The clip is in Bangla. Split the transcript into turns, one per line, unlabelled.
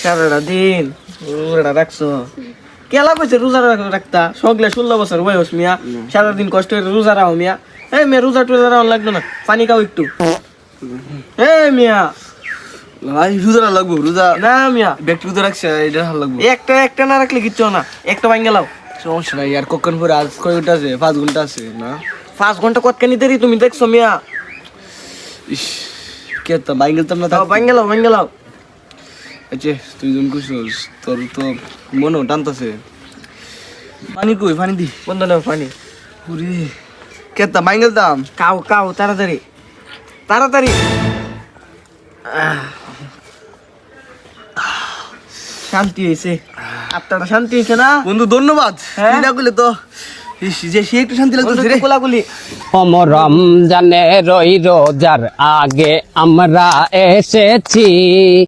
সারাটা দিন রোজাটা রাখছো কেলা কইছে রোজা রাখতা সগলে 16 বছর বয়স মিয়া সারাদিন কষ্ট করে রোজা রাও মিয়া এই মিয়া রোজা টুজা রাও লাগতো না পানি খাও একটু এই মিয়া
ভাই রোজা লাগবো রোজা
না মিয়া
ব্যক্তি রোজা রাখছে এটা ভালো লাগবো
একটা না রাখলে কিচ্ছু না একটা ভাঙ্গে লাও
সমস্যা নাই আর কখন পরে আজ কয় ঘন্টা আছে 5 ঘন্টা আছে না
5 ঘন্টা কতখানি দেরি তুমি দেখছো মিয়া
ইস কে তো বাইঙ্গেল তো না
তাও ভাঙ্গে লাও
আচ্ছা তুই জন কইছস তোর তো মনও টানতাছে পানি কই পানি দি
বন্ধ নাও পানি
ওরে কেতা বাইঙ্গেল দাম
কাও তাড়াতাড়ি শান্তি হয়েছে আত্মাটা শান্তি হয়েছে না
বন্ধু ধন্যবাদ
হ্যাঁ?
তুই না কইলে তো ইস যে সে একটু শান্তি লাগতেছে রে
কোলাগুলি
রমজানে রই রোজার আগে আমরা এসেছি